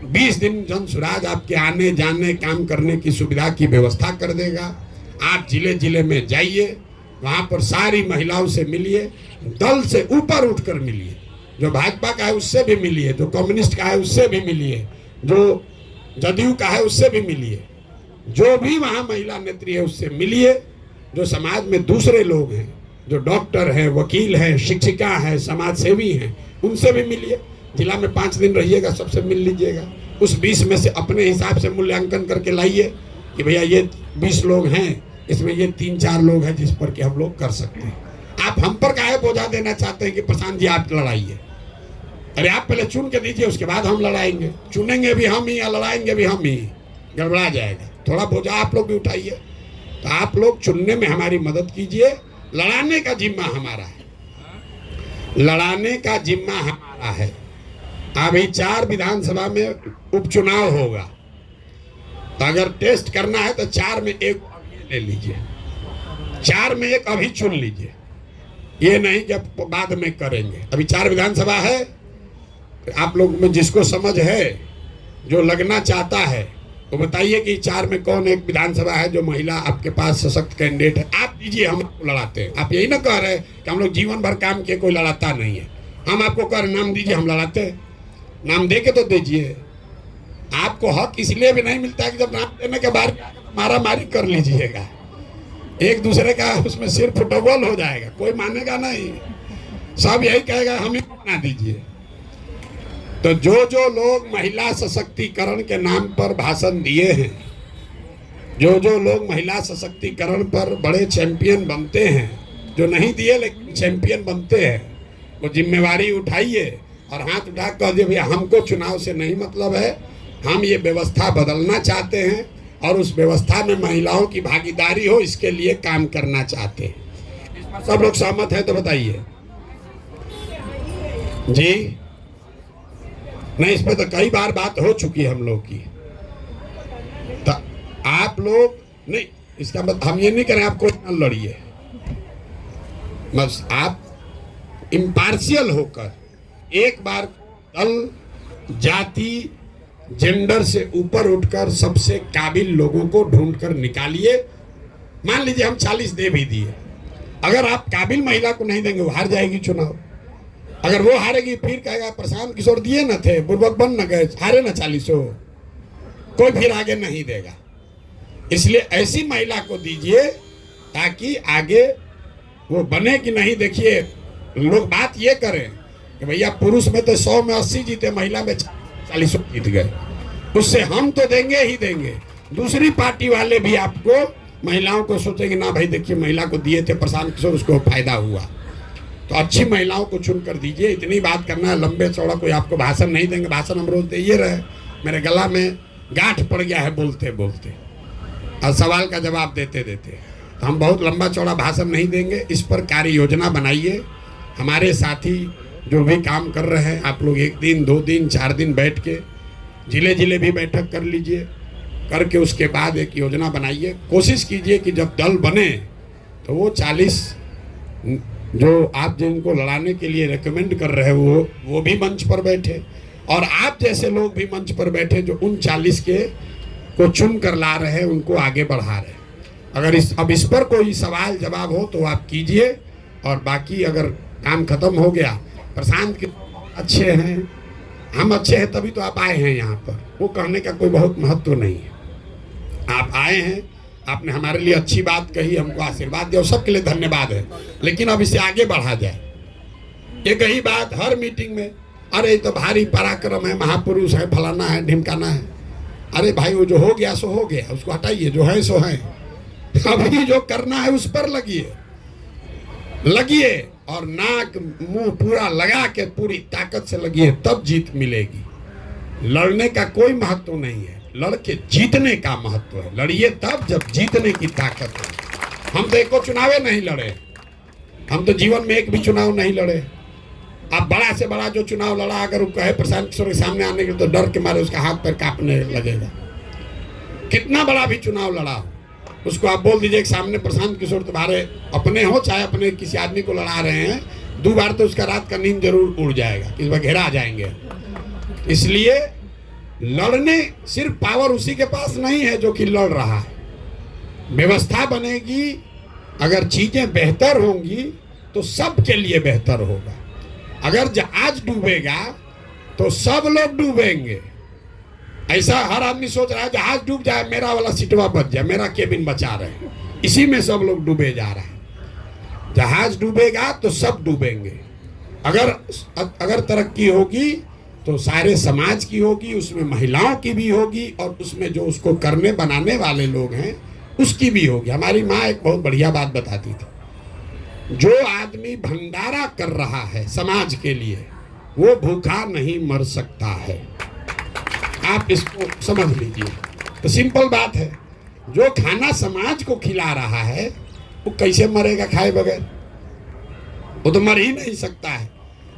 20 दिन जनसुराज आपके आने जाने काम करने की सुविधा की व्यवस्था कर देगा। आप जिले जिले में जाइए, वहाँ पर सारी महिलाओं से मिलिए, दल से ऊपर उठकर मिलिए। जो भाजपा का है उससे भी मिलिए, जो कम्युनिस्ट का है उससे भी मिलिए, जो जदयू का है उससे भी मिलिए, जो भी वहाँ महिला नेत्री है उससे मिलिए। जो समाज में दूसरे लोग हैं, जो डॉक्टर हैं, वकील हैं, शिक्षिका हैं, समाज सेवी हैं, उनसे भी मिलिए। जिला में 5 दिन रहिएगा, सबसे मिल लीजिएगा। उस 20 में से अपने हिसाब से मूल्यांकन करके लाइए कि भैया ये 20 लोग हैं, इसमें ये 3-4 लोग हैं जिस पर कि हम लोग कर सकते हैं। आप हम पर काहे बोझा देना चाहते हैं कि प्रशांत जी आप लड़ाइए? अरे आप पहले चुन के दीजिए, उसके बाद हम लड़ाएंगे। चुनेंगे भी हम ही या लड़ाएंगे भी हम ही, गड़बड़ा जाएगा। थोड़ा बोझा आप लोग भी उठाइए। तो आप लोग चुनने में हमारी मदद कीजिए। लड़ाने का जिम्मा हमारा है, लड़ाने का जिम्मा हमारा है। अभी 4 विधानसभा में उपचुनाव होगा, तो अगर टेस्ट करना है तो 4 में 1 ले लीजिए, 4 में 1 अभी चुन लीजिए। ये नहीं कि अब बाद में करेंगे। अभी 4 विधानसभा है। आप लोग में जिसको समझ है, जो लगना चाहता है, तो बताइए कि 4 में कौन एक विधानसभा है जो महिला आपके पास सशक्त कैंडिडेट है। आप दीजिए, हम आपको लड़ाते हैं। आप यही ना कह रहे कि हम लोग जीवन भर काम किए, कोई लड़ाता नहीं है। हम आपको कह रहे नाम दीजिए, हम लड़ाते हैं। नाम दे के तो दीजिए। आपको हक इसलिए भी नहीं मिलता कि जब नाम देने के बाद मारा मारी कर लीजिएगा, एक दूसरे का उसमें सिर फुटबॉल हो जाएगा, कोई मानेगा नहीं। सब यही कहेगा हम ही बना दीजिए। तो जो लोग महिला सशक्तिकरण के नाम पर भाषण दिए हैं, जो लोग महिला सशक्तिकरण पर बड़े चैंपियन बनते हैं, जो नहीं दिए लेकिन चैंपियन बनते हैं, वो जिम्मेवारी उठाइए और हाथ उठा कर दिए भैया हमको चुनाव से नहीं मतलब है, हम ये व्यवस्था बदलना चाहते हैं और उस व्यवस्था में महिलाओं की भागीदारी हो, इसके लिए काम करना चाहते हैं। सब लोग सहमत हैं तो बताइए जी। नहीं, इस पे तो कई बार बात हो चुकी है हम लोग की। तो आप लोग नहीं, इसका मतलब हम ये नहीं करें आपको न लड़िए, बस आप इम्पार्शियल होकर एक बार दल, जाति, जेंडर से ऊपर उठकर सबसे काबिल लोगों को ढूंढकर निकालिए। मान लीजिए हम 40 दे भी दिए, अगर आप काबिल महिला को नहीं देंगे वो हार जाएगी चुनाव। अगर वो हारेगी फिर कहेगा प्रशांत किशोर दिए न थे, बुर्बक बन न गए, हारे न 40, कोई फिर आगे नहीं देगा। इसलिए ऐसी महिला को दीजिए ताकि आगे वो बने कि नहीं। देखिए लोग बात ये करें कि भैया पुरुष में तो 100 में 80 जीते, महिला में 40 जीत गए, उससे हम तो देंगे ही देंगे। दूसरी पार्टी वाले भी आपको महिलाओं को सोचेंगे ना भाई देखिए महिला को दिए थे प्रशांत किशोर, उसको फायदा हुआ। तो अच्छी महिलाओं को चुन कर दीजिए। इतनी बात करना है, लंबे चौड़ा कोई आपको भाषण नहीं देंगे। भाषण हम रोज दे ये रहे, मेरे गला में गांठ पड़ गया है बोलते बोलते और सवाल का जवाब देते देते। तो हम बहुत लंबा चौड़ा भाषण नहीं देंगे। इस पर कार्य योजना बनाइए। हमारे साथी जो भी काम कर रहे हैं, आप लोग 1 दिन 2 दिन 4 दिन बैठ के जिले भी बैठक कर लीजिए, करके उसके बाद एक योजना बनाइए। कोशिश कीजिए कि जब दल बने तो वो 40 जो आप जिनको लड़ाने के लिए रेकमेंड कर रहे हो वो भी मंच पर बैठे, और आप जैसे लोग भी मंच पर बैठे जो उन 40 के को चुन कर ला रहे हैं, उनको आगे बढ़ा रहे हैं। अगर अब इस पर कोई सवाल जवाब हो तो आप कीजिए, और बाकी अगर काम खत्म हो गया, प्रशांत के अच्छे हैं, हम अच्छे हैं तभी तो आप आए हैं यहाँ पर, वो कहने का कोई बहुत महत्व नहीं है। आप आए हैं, आपने हमारे लिए अच्छी बात कही, हमको आशीर्वाद दिया, सबके लिए धन्यवाद है। लेकिन अब इसे आगे बढ़ा जाए। ये कही बात हर मीटिंग में, अरे तो भारी पराक्रम है, महापुरुष है, फलाना है, ढिमकाना है। अरे भाई वो जो हो गया सो हो गया, उसको हटाइए, जो है सो है। अभी जो करना है उस पर लगिए और नाक मुंह पूरा लगा के पूरी ताकत से लगिए, तब जीत मिलेगी। लड़ने का कोई महत्व नहीं है, लड़के जीतने का महत्व है। लड़िए तब जब जीतने की ताकत है। हम तो एको चुनाव नहीं लड़े, हम तो जीवन में एक भी चुनाव नहीं लड़े। अब बड़ा से बड़ा जो चुनाव लड़ा, अगर वो कहे प्रशांत किशोर के सामने आने के तो डर के मारे उसका हाथ पैर कांपने लगेगा। कितना बड़ा भी चुनाव लड़ा, उसको आप बोल दीजिए कि सामने प्रशांत किशोर तुम्हारे अपने हो चाहे अपने किसी आदमी को लड़ा रहे हैं, 2 बार तो उसका रात का नींद जरूर उड़ जाएगा, इस बार घेरा जाएंगे। इसलिए लड़ने सिर्फ पावर उसी के पास नहीं है जो कि लड़ रहा है। व्यवस्था बनेगी, अगर चीजें बेहतर होंगी तो सबके लिए बेहतर होगा। अगर जहाज डूबेगा तो सब लोग डूबेंगे। ऐसा हर आदमी सोच रहा है जहाज डूब जाए मेरा वाला सीटवा बच जाए, मेरा केबिन बचा रहे, इसी में सब लोग डूबे जा रहे हैं। जहाज डूबेगा तो सब डूबेंगे। अगर तरक्की होगी तो सारे समाज की होगी, उसमें महिलाओं की भी होगी, और उसमें जो उसको करने बनाने वाले लोग हैं उसकी भी होगी। हमारी माँ एक बहुत बढ़िया बात बताती थी, जो आदमी भंडारा कर रहा है समाज के लिए, वो भूखा नहीं मर सकता है। आप इसको समझ लीजिए। तो सिंपल बात है, जो खाना समाज को खिला रहा है वो कैसे मरेगा खाए बगैर? वो तो मर ही नहीं सकता है।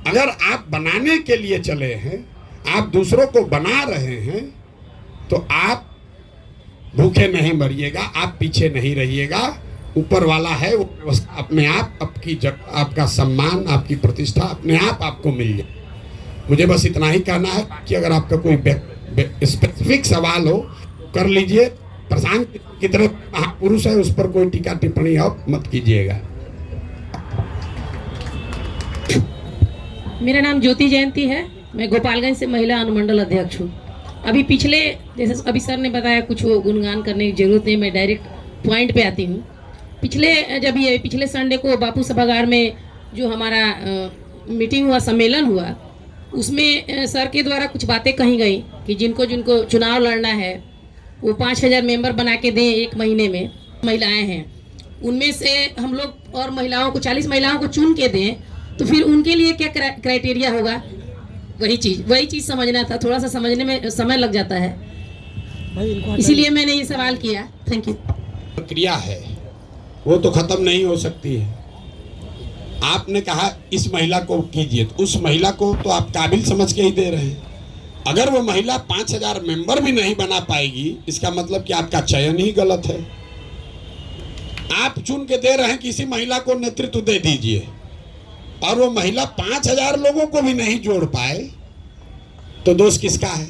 अगर आप बनाने के लिए चले हैं, आप दूसरों को बना रहे हैं, तो आप भूखे नहीं मरिएगा, आप पीछे नहीं रहिएगा। ऊपर वाला है वो व्यवस्था अपने आप, आपकी जगह, आपका सम्मान, आपकी प्रतिष्ठा अपने आप आपको मिल जाए। मुझे बस इतना ही कहना है कि अगर आपका कोई स्पेसिफिक सवाल हो कर लीजिए। प्रशांत की तरह महापुरुष है, उस पर कोई टीका टिप्पणी आप मत कीजिएगा। मेरा नाम ज्योति जयंती है, मैं गोपालगंज से महिला अनुमंडल अध्यक्ष हूँ। अभी पिछले, जैसे अभी सर ने बताया, कुछ वो गुणगान करने की जरूरत नहीं, मैं डायरेक्ट पॉइंट पे आती हूँ। पिछले संडे को बापू सभागार में जो हमारा मीटिंग हुआ, सम्मेलन हुआ, उसमें सर के द्वारा कुछ बातें कही गई कि जिनको जिनको चुनाव लड़ना है वो 5000 मेंबर बना के दें 1 महीने में। महिलाएं हैं, उनमें से हम लोग और महिलाओं को 40 महिलाओं को चुन के दें, तो फिर उनके लिए क्या क्राइटेरिया होगा? वही चीज़ समझना था। थोड़ा सा समझने में समय लग जाता है, इसीलिए मैंने ये सवाल किया। Thank you. प्रक्रिया है वो तो खत्म नहीं हो सकती है। आपने कहा इस महिला को कीजिए, तो उस महिला को तो आप काबिल समझ के ही दे रहे हैं। अगर वो महिला 5000 मेंबर भी नहीं बना पाएगी, इसका मतलब कि आपका चयन ही गलत है। आप चुन के दे रहे हैं कि इसी महिला को नेतृत्व दे दीजिए, और वो महिला 5000 लोगों को भी नहीं जोड़ पाए, तो दोष किसका है?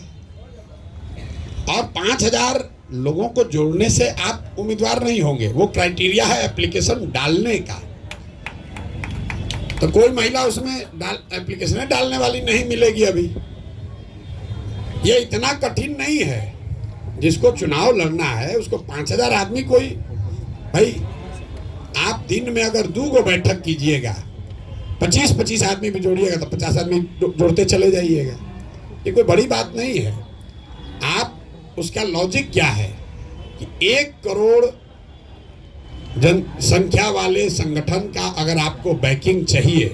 और 5000 लोगों को जोड़ने से आप उम्मीदवार नहीं होंगे, वो क्राइटेरिया है एप्लीकेशन डालने का। तो कोई महिला उसमें एप्लीकेशन डालने वाली नहीं मिलेगी। अभी ये इतना कठिन नहीं है। जिसको चुनाव लड़ना है उसको 5000 आदमी, कोई भाई आप दिन में अगर 2 बैठक कीजिएगा, 25-25 आदमी भी जोड़िएगा तो 50 आदमी जोड़ते चले जाइएगा। ये कोई बड़ी बात नहीं है। आप उसका लॉजिक क्या है कि 1 करोड़ जनसंख्या वाले संगठन का अगर आपको बैकिंग चाहिए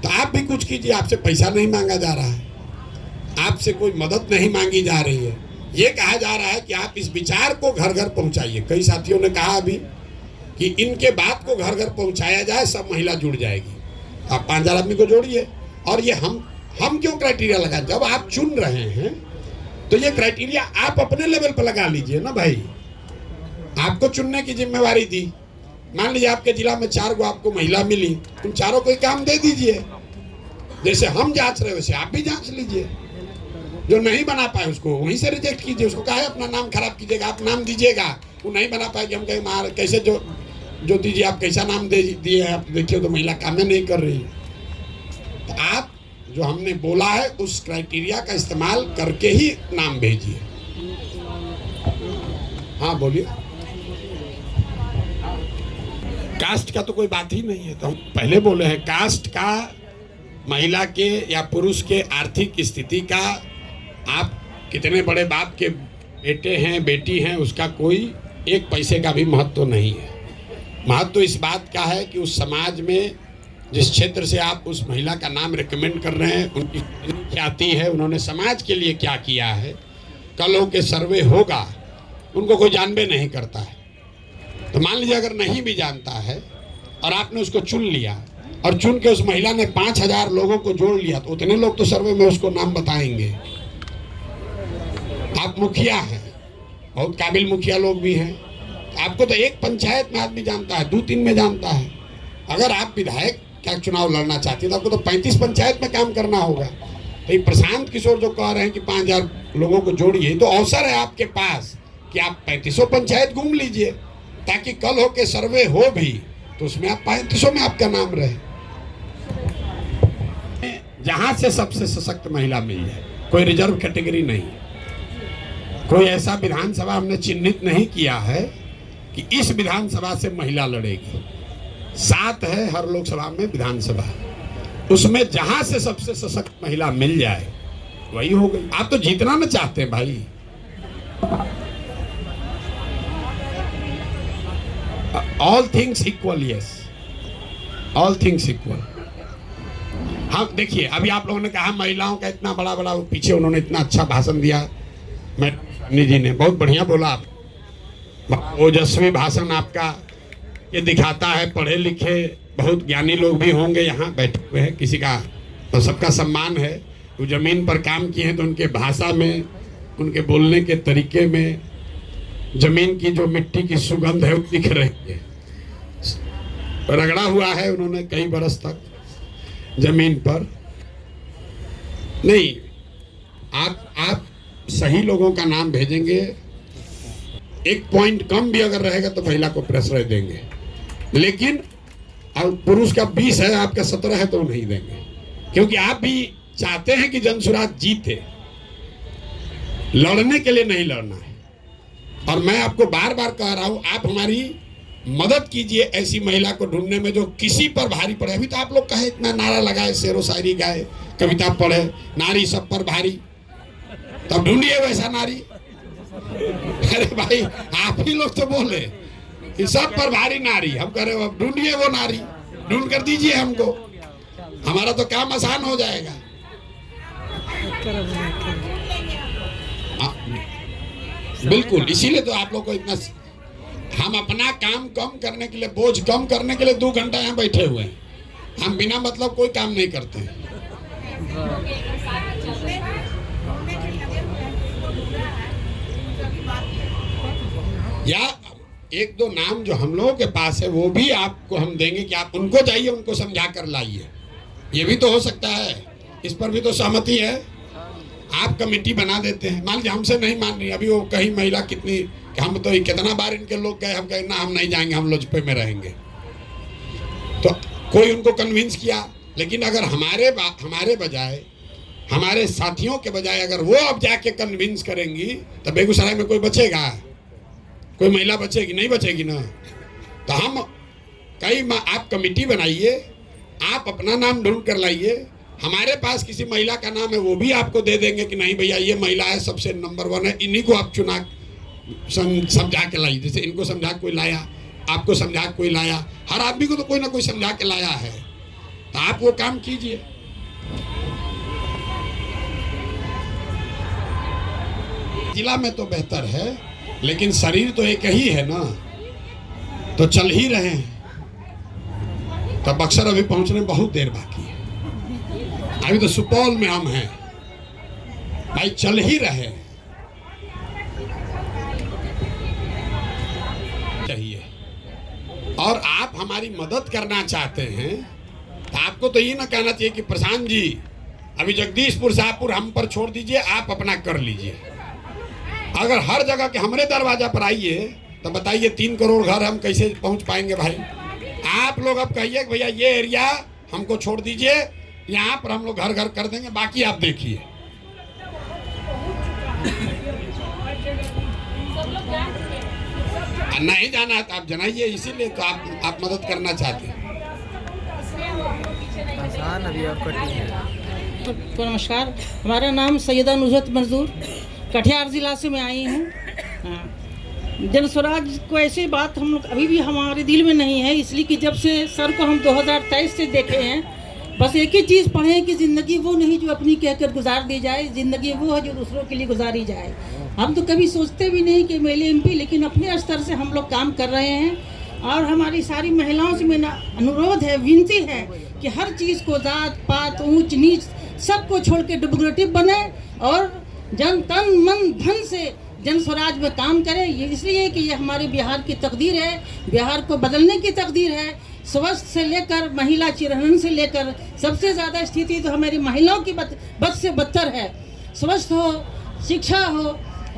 तो आप भी कुछ कीजिए। आपसे पैसा नहीं मांगा जा रहा है, आपसे कोई मदद नहीं मांगी जा रही है। ये कहा जा रहा है कि आप इस विचार को घर घर पहुंचाइए। कई साथियों ने कहा अभी कि इनके बात को घर घर पहुंचाया जाए, सब महिला जुड़ जाएगी। आप 5000 आदमी को जोड़िए। और ये हम क्यों क्राइटेरिया लगाएं? जब आप चुन रहे हैं तो ये क्राइटेरिया आप अपने लेवल पर लगा लीजिए ना भाई। आपको चुनने की जिम्मेवारी दी। मान लीजिए आपके जिला में 4 गो आपको महिला मिली, तुम चारों को काम दे दीजिए। जैसे हम जांच रहे वैसे आप भी जांच लीजिए। जो नहीं बना पाए उसको वहीं से रिजेक्ट कीजिए। उसको कहा है अपना नाम खराब कीजिएगा, आप नाम दीजिएगा। वो नहीं बना पाएगी, हम कहें कैसे जो दीजिए, आप कैसा नाम दिए हैं, आप देखिए तो महिला काम नहीं कर रही। तो आप जो हमने बोला है उस क्राइटेरिया का इस्तेमाल करके ही नाम भेजिए। हाँ बोलिए। कास्ट का तो कोई बात ही नहीं है। तो हम पहले बोले हैं कास्ट का, महिला के या पुरुष के आर्थिक स्थिति का, आप कितने बड़े बाप के बेटे हैं बेटी हैं, उसका कोई 1 पैसे का भी महत्व नहीं है। महत्व इस बात का है कि उस समाज में जिस क्षेत्र से आप उस महिला का नाम रिकमेंड कर रहे हैं, उनकी ख्याति है, उन्होंने समाज के लिए क्या किया है। कल हो के सर्वे होगा, उनको कोई जानबे नहीं करता है। तो मान लीजिए अगर नहीं भी जानता है और आपने उसको चुन लिया, और चुन के उस महिला ने 5000 लोगों को जोड़ लिया, तो उतने लोग तो सर्वे में उसको नाम बताएंगे। आप मुखिया हैं, बहुत काबिल मुखिया लोग भी हैं, आपको तो 1 पंचायत में आदमी जानता है, 2-3 में जानता है। अगर आप विधायक क्या चुनाव लड़ना चाहते हैं तो आपको तो 35 पंचायत में काम करना होगा। तो ये प्रशांत किशोर जो कह रहे हैं कि 5000 लोगों को जोड़िए, तो अवसर है आपके पास कि आप 3500 पंचायत घूम लीजिए, ताकि कल हो के सर्वे हो भी तो उसमें आप 3500 में आपका नाम रहे। जहां से सबसे सशक्त महिला मिल जाए, कोई रिजर्व कैटेगरी नहीं, कोई ऐसा विधानसभा हमने चिन्हित नहीं किया है कि इस विधानसभा से महिला लड़ेगी। 7 है हर लोकसभा में विधानसभा, उसमें जहां से सबसे सशक्त महिला मिल जाए वही हो गई। आप तो जीतना ना चाहते हैं भाई। All things equal, yes. All things equal. हम देखिए, अभी आप लोगों ने कहा महिलाओं का इतना बड़ा बड़ा, पीछे उन्होंने इतना अच्छा भाषण दिया, मैडम जी ने बहुत बढ़िया बोला। आप ओजस्वी भाषण आपका, ये दिखाता है पढ़े लिखे बहुत ज्ञानी लोग भी होंगे यहाँ बैठे हुए हैं, किसी का तो सबका सम्मान है। वो जमीन पर काम किए हैं तो उनके भाषा में, उनके बोलने के तरीके में जमीन की जो मिट्टी की सुगंध है वो दिख रही है। रगड़ा हुआ है उन्होंने कई बरस तक जमीन पर। नहीं, आप सही लोगों का नाम भेजेंगे, एक पॉइंट कम भी अगर रहेगा तो महिला को प्रश्रय देंगे, लेकिन अब पुरुष का 20 है, आपका 17 है तो नहीं देंगे, क्योंकि आप भी चाहते हैं कि जनसुराज जीते। लड़ने के लिए नहीं लड़ना है। और मैं आपको बार बार कह रहा हूं, आप हमारी मदद कीजिए ऐसी महिला को ढूंढने में जो किसी पर भारी पड़े। अभी तो आप लोग कहे इतना नारा लगाए, शेरो शायरी गाए, कविता पढ़े, नारी सब पर भारी, तब ढूंढिए वैसा नारी। अरे भाई, आप ही लोग तो बोले कि सब पर भारी नारी, हम कह रहे हो अब ढूंढिए वो नारी, ढूंढ कर दीजिए हमको, हमारा तो काम आसान हो जाएगा। बिल्कुल, इसीलिए तो आप लोग को इतना, हम अपना काम कम करने के लिए, बोझ कम करने के लिए 2 घंटा यहाँ बैठे हुए हैं। हम बिना मतलब कोई काम नहीं करते हैं। या 1-2 नाम जो हम लोगों के पास है वो भी आपको हम देंगे कि आप उनको जाइए, उनको समझा कर लाइए। ये भी तो हो सकता है, इस पर भी तो सहमति है। आप कमेटी बना देते हैं, मान लीजिए हमसे नहीं मान रही, अभी वो कहीं महिला कितनी, हम तो कितना बार इनके लोग गए, हम कहे ना हम नहीं जाएंगे, हम लोजपे में रहेंगे, तो कोई उनको कन्विंस किया। लेकिन अगर हमारे बजाय, हमारे साथियों के बजाय अगर वो अब जाके कन्विंस करेंगी तो बेगूसराय में कोई बचेगा? कोई महिला बचेगी? नहीं बचेगी ना। तो हम आप कमेटी बनाइए, आप अपना नाम ढूंढ कर लाइए, हमारे पास किसी महिला का नाम है वो भी आपको दे देंगे कि नहीं भैया ये महिला है, सबसे नंबर 1 है, इन्हीं को आप चुना समझा के लाइए। जैसे इनको समझा कोई लाया, आपको समझा कोई लाया, हर आदमी को तो कोई ना कोई समझा के लाया है, तो आप वो काम कीजिए। जिला में तो बेहतर है, लेकिन शरीर तो एक ही है ना, तो चल ही रहे हैं। तो बक्सर अभी पहुंचने में बहुत देर बाकी है, अभी तो सुपौल में हम हैं भाई, चल ही रहे चाहिए। और आप हमारी मदद करना चाहते हैं तो आपको तो ये ना कहना चाहिए कि प्रशांत जी अभी जगदीशपुर शाहपुर हम पर छोड़ दीजिए, आप अपना कर लीजिए। अगर हर जगह के हमारे दरवाजा पर आइए तो बताइए 3 करोड़ घर हम कैसे पहुंच पाएंगे भाई? आप लोग अब कहिए भैया ये एरिया हमको छोड़ दीजिए, यहाँ पर हम लोग घर घर कर देंगे, बाकी आप देखिए। नहीं जाना है तो आप जनाइए, इसीलिए तो आप मदद करना चाहते हैं। तो नमस्कार, हमारा नाम सैयदा नुसरत मंजूर, कटिहार ज़िला से मैं आई हूँ। जनस्वराज को ऐसी बात हम लोग अभी भी हमारे दिल में नहीं है, इसलिए कि जब से सर को हम 2023 से देखे हैं, बस एक ही चीज़ पढ़े हैं कि ज़िंदगी वो नहीं जो अपनी कहकर गुजार दी जाए, ज़िंदगी वो है जो दूसरों के लिए गुजारी जाए। हम तो कभी सोचते भी नहीं कि मेले MP, लेकिन अपने स्तर से हम लोग काम कर रहे हैं। और हमारी सारी महिलाओं से मेरा अनुरोध है, विनती है कि हर चीज़ को, जात पात ऊंच नीच सबको छोड़ के डेमोक्रेटिक बने और जन तन मन धन से जन स्वराज में काम करें। ये इसलिए कि ये हमारे बिहार की तकदीर है, बिहार को बदलने की तकदीर है। स्वास्थ्य से लेकर महिला चिरहरण से लेकर सबसे ज़्यादा स्थिति तो हमारी महिलाओं की बद से बदतर है। स्वस्थ हो, शिक्षा हो,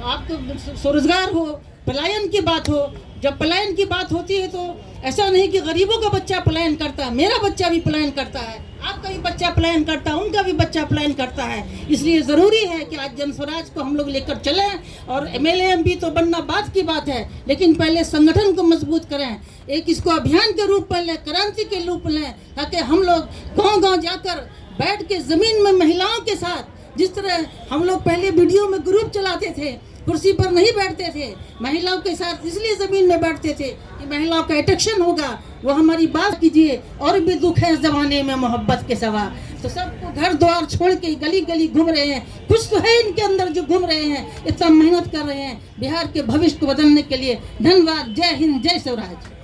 आपको स्वरोजगार हो, पलायन की बात हो। जब पलायन की बात होती है तो ऐसा नहीं कि गरीबों का बच्चा पलायन करता है, मेरा बच्चा भी पलायन करता है, आपका भी बच्चा पलायन करता है, उनका भी बच्चा पलायन करता है। इसलिए ज़रूरी है कि आज जनस्वराज को हम लोग लेकर चलें। और MLA MP तो बनना बात की बात है, लेकिन पहले संगठन को मजबूत करें, एक इसको अभियान के रूप में लें, क्रांति के रूप में लें, ताकि हम लोग गाँव-गाँव जाकर बैठ के ज़मीन में महिलाओं के साथ, जिस तरह हम लोग पहले वीडियो में ग्रुप चलाते थे, कुर्सी पर नहीं बैठते थे, महिलाओं के साथ इसलिए ज़मीन में बैठते थे कि महिलाओं का अट्रैक्शन होगा, वो हमारी बात कीजिए। और भी दुख है इस जमाने में मोहब्बत के सिवा। तो सबको घर द्वार छोड़ के गली गली घूम रहे हैं। कुछ तो है इनके अंदर जो घूम रहे हैं, इतना मेहनत कर रहे हैं बिहार के भविष्य को बदलने के लिए। धन्यवाद। जय हिंद, जय स्वराज।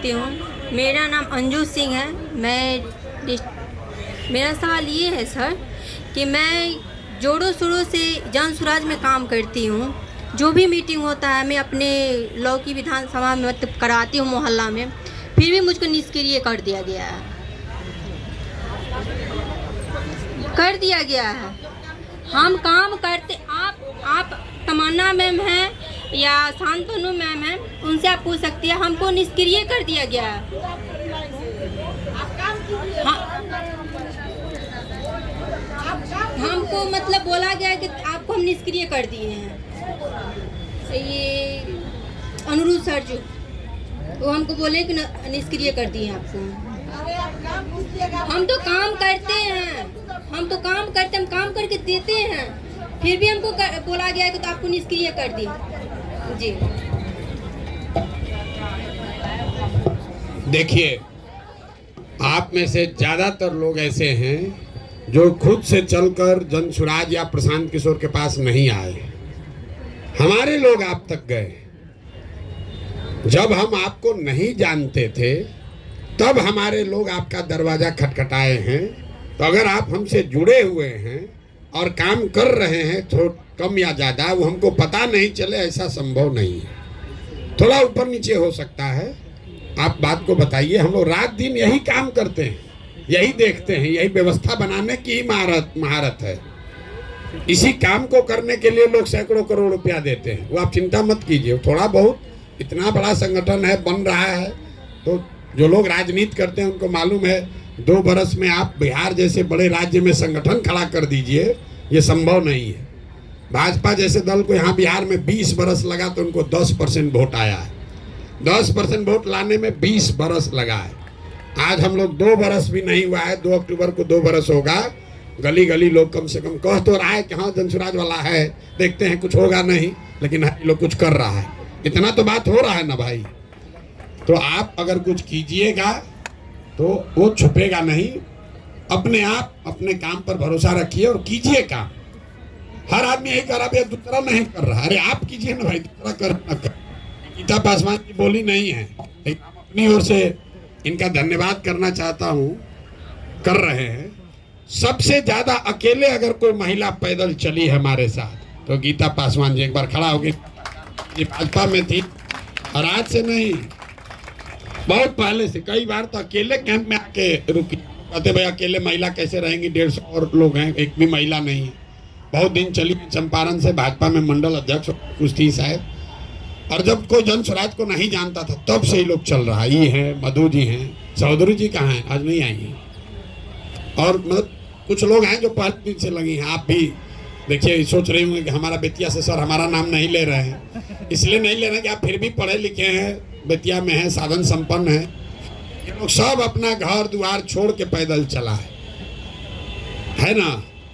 हूँ। मेरा नाम अंजू सिंह है। मेरा सवाल ये है सर कि मैं जोड़ों शोरों से जन स्वराज में काम करती हूँ। जो भी मीटिंग होता है मैं अपने लौकी विधानसभा में मतलब कराती हूँ मोहल्ला में, फिर भी मुझको निष्क्रिय कर दिया गया है। हम काम करते, आप तमन्ना मैम हैं या शांतनु मैम हैं, उनसे आप पूछ सकती है। हमको निष्क्रिय कर दिया गया है। हमको मतलब बोला गया कि आपको हम निष्क्रिय कर दिए हैं। ये अनुरुद्ध सर जो वो हमको बोले कि निष्क्रिय कर दिए आपको। हम तो काम करते हैं, हम काम करके देते हैं, फिर भी हमको बोला गया कि तो आपको निष्क्रिय कर दिए। जी देखिए, आप में से ज़्यादातर लोग ऐसे हैं जो खुद से चलकर जन स्वराज या प्रशांत किशोर के पास नहीं आए। हमारे लोग आप तक गए। जब हम आपको नहीं जानते थे तब हमारे लोग आपका दरवाज़ा खटखटाए हैं। तो अगर आप हमसे जुड़े हुए हैं और काम कर रहे हैं, थोड़ा कम या ज़्यादा, वो हमको पता नहीं चले, ऐसा संभव नहीं है। थोड़ा ऊपर नीचे हो सकता है। आप बात को बताइए। हम लोग रात दिन यही काम करते हैं, यही देखते हैं, यही व्यवस्था बनाने की महारत है। इसी काम को करने के लिए लोग सैकड़ों करोड़ रुपया देते हैं। वो आप चिंता मत कीजिए। थोड़ा बहुत, इतना बड़ा संगठन है, बन रहा है, तो जो लोग राजनीति करते हैं उनको मालूम है 2 बरस में आप बिहार जैसे बड़े राज्य में संगठन खड़ा कर दीजिए, ये संभव नहीं है। भाजपा जैसे दल को यहाँ बिहार में 20 बरस लगा तो उनको 10% वोट आया है। 10% वोट लाने में 20 बरस लगा है। आज हम लोग 2 बरस भी नहीं हुआ है, 2 अक्टूबर को 2 बरस होगा। गली गली लोग कम से कम कह तो रहा है कि हाँ जन स्वराज वाला है, देखते हैं कुछ होगा नहीं, लेकिन लोग कुछ कर रहा है। इतना तो बात हो रहा है ना भाई। तो आप अगर कुछ कीजिएगा तो वो छुपेगा नहीं। अपने आप अपने काम पर भरोसा रखिए और कीजिए काम। हर आदमी यही कर रहा है, दूसरा नहीं कर रहा। अरे आप कीजिए ना भाई, दूसरा कर ना कर। गीता पासवान की बोली नहीं है, लेकिन अपनी ओर से इनका धन्यवाद करना चाहता हूँ, कर रहे हैं। सबसे ज्यादा अकेले अगर कोई महिला पैदल चली हमारे साथ तो गीता पासवान जी। एक बार खड़ा होगी, ये भाजपा में थी और आज से नहीं, बहुत पहले से। कई बार तो अकेले कैंप में आके रुकी, कहते भाई अकेले महिला कैसे रहेंगी, 150 और लोग हैं, एक भी महिला नहीं है। बहुत दिन चली चंपारण से, भाजपा में मंडल अध्यक्ष कुछ थी शायद। और जब कोई जन स्वराज को नहीं जानता था तब से ही लोग चल रहा है। ये है मधु जी हैं, चौधरी जी कहाँ हैं, आज नहीं आई हैं। और मतलब कुछ लोग हैं जो पहले दिन से लगी हैं। आप भी देखिए, सोच रहे होंगे कि हमारा बेतिया से सर हमारा नाम नहीं ले रहे हैं। इसलिए नहीं ले रहे हैं कि आप फिर भी पढ़े लिखे हैं, बेतिया में हैं, साधन संपन्न हैं। ये लोग सब अपना घर द्वार छोड़ के पैदल चला है ना।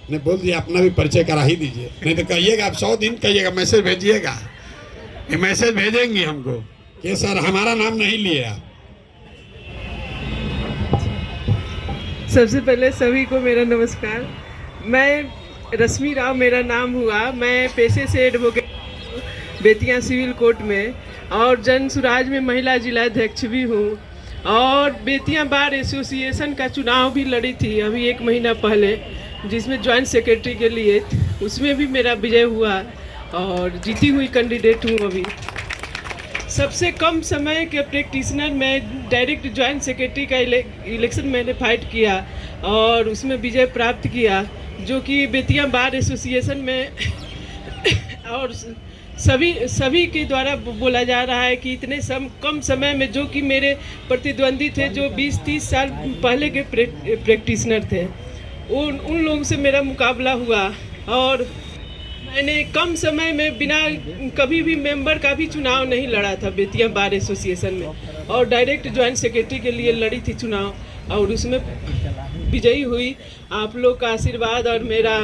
नहीं बोल दिया, अपना भी परिचय करा ही दीजिए, नहीं तो कहिएगा आप 100 दिन कहिएगा, मैसेज भेजिएगा। ये मैसेज भेजेंगे हमको कि सर हमारा नाम नहीं लिए आप। सबसे पहले सभी को मेरा नमस्कार। मैं रश्मि राव मेरा नाम हुआ। मैं पेशे से एडवोकेट, बेतिया सिविल कोर्ट में, और जन स्वराज में महिला जिलाध्यक्ष भी हूँ। और बेतिया बार एसोसिएशन का चुनाव भी लड़ी थी अभी 1 महीना पहले, जिसमें ज्वाइंट सेक्रेटरी के लिए, उसमें भी मेरा विजय हुआ और जीती हुई कैंडिडेट हूँ अभी। सबसे कम समय के प्रैक्टिशनर में डायरेक्ट ज्वाइंट सेक्रेटरी का इलेक्शन मैंने फाइट किया और उसमें विजय प्राप्त किया, जो कि बेतिया बार एसोसिएशन में और सभी के द्वारा बोला जा रहा है कि इतने कम समय में, जो कि मेरे प्रतिद्वंदी थे जो 20-30 साल पहले के प्रैक्टिशनर थे, उन लोगों से मेरा मुकाबला हुआ। और मैंने कम समय में बिना कभी भी मेंबर का भी चुनाव नहीं लड़ा था बेतिया बार एसोसिएशन में, और डायरेक्ट ज्वाइंट सेक्रेटरी के लिए लड़ी थी चुनाव और उसमें विजयी हुई। आप लोग का आशीर्वाद और मेरा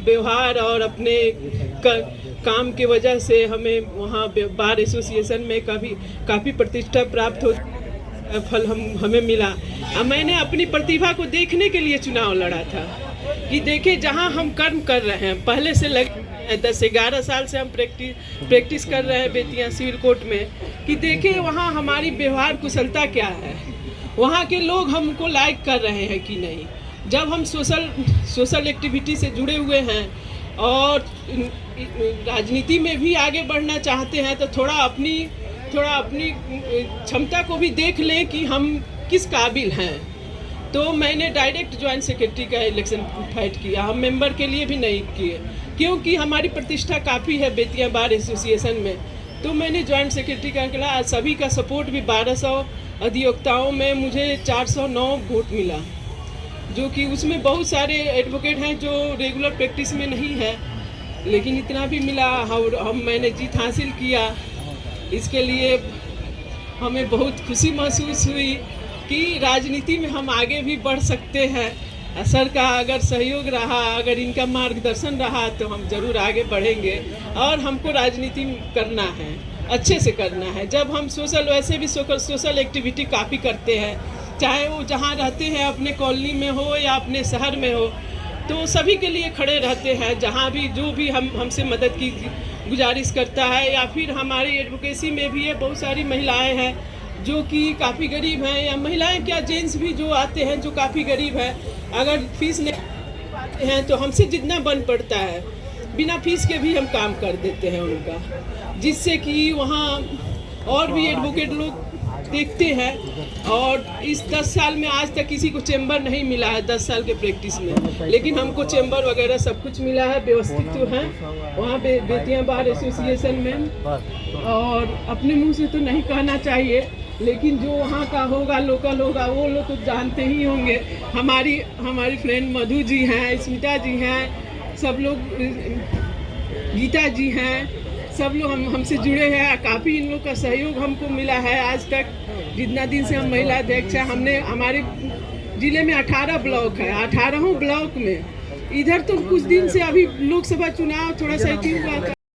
व्यवहार और अपने काम के वजह से हमें वहाँ बार एसोसिएशन में काफ़ी प्रतिष्ठा प्राप्त हो। फल हमें मिला। मैंने अपनी प्रतिभा को देखने के लिए चुनाव लड़ा था कि देखे जहाँ हम कर्म कर रहे हैं, पहले से 10-11 साल से हम प्रैक्टिस कर रहे हैं बेतिया सिविल कोर्ट में, कि देखें वहाँ हमारी व्यवहार कुशलता क्या है, वहाँ के लोग हमको लाइक कर रहे हैं कि नहीं। जब हम सोशल एक्टिविटी से जुड़े हुए हैं और राजनीति में भी आगे बढ़ना चाहते हैं तो थोड़ा अपनी क्षमता को भी देख लें कि हम किस काबिल हैं। तो मैंने डायरेक्ट ज्वाइंट सेक्रेटरी का इलेक्शन फाइट किया, हम मेंबर के लिए भी नहीं किए, क्योंकि हमारी प्रतिष्ठा काफ़ी है बेतिया बार एसोसिएशन में। तो मैंने ज्वाइंट सेक्रेटरी का निकला, सभी का सपोर्ट भी 1200 अधिवक्ताओं में मुझे 409 वोट मिला, जो कि उसमें बहुत सारे एडवोकेट हैं जो रेगुलर प्रैक्टिस में नहीं है, लेकिन इतना भी मिला और मैंने जीत हासिल किया। इसके लिए हमें बहुत खुशी महसूस हुई कि राजनीति में हम आगे भी बढ़ सकते हैं। सर का अगर सहयोग रहा, अगर इनका मार्गदर्शन रहा तो हम ज़रूर आगे बढ़ेंगे और हमको राजनीति करना है, अच्छे से करना है। जब हम वैसे भी सोशल एक्टिविटी काफ़ी करते हैं, चाहे वो जहाँ रहते हैं अपने कॉलोनी में हो या अपने शहर में हो, तो सभी के लिए खड़े रहते हैं। जहाँ भी जो भी हमसे मदद की गुजारिश करता है, या फिर हमारी एडवोकेसी में भी है, बहुत सारी महिलाएं हैं जो कि काफ़ी गरीब हैं, या महिलाएं क्या जेंट्स भी जो आते हैं जो काफ़ी गरीब है, अगर फीस नहीं पाते हैं तो हमसे जितना बन पड़ता है बिना फीस के भी हम काम कर देते हैं उनका, जिससे कि वहाँ और भी एडवोकेट लोग देखते हैं। और इस 10 साल में आज तक किसी को चैम्बर नहीं मिला है 10 साल के प्रैक्टिस में, लेकिन हमको चैम्बर वगैरह सब कुछ मिला है, व्यवस्थित तो है वहाँ पे बेतिया बार एसोसिएशन में। और अपने मुंह से तो नहीं कहना चाहिए, लेकिन जो वहाँ का होगा, लोकल होगा, वो लोग तो जानते ही होंगे। हमारी फ्रेंड मधु जी हैं, स्मिता जी हैं, सब लोग, गीता जी हैं, सब लोग हमसे जुड़े हैं। काफ़ी इन लोग का सहयोग हमको मिला है आज तक। जितना दिन से हम महिला अध्यक्ष हैं, हमने हमारे ज़िले में 18 ब्लॉक है, 18 ब्लॉक में इधर तो कुछ दिन से अभी लोकसभा चुनाव थोड़ा सा हुआ था,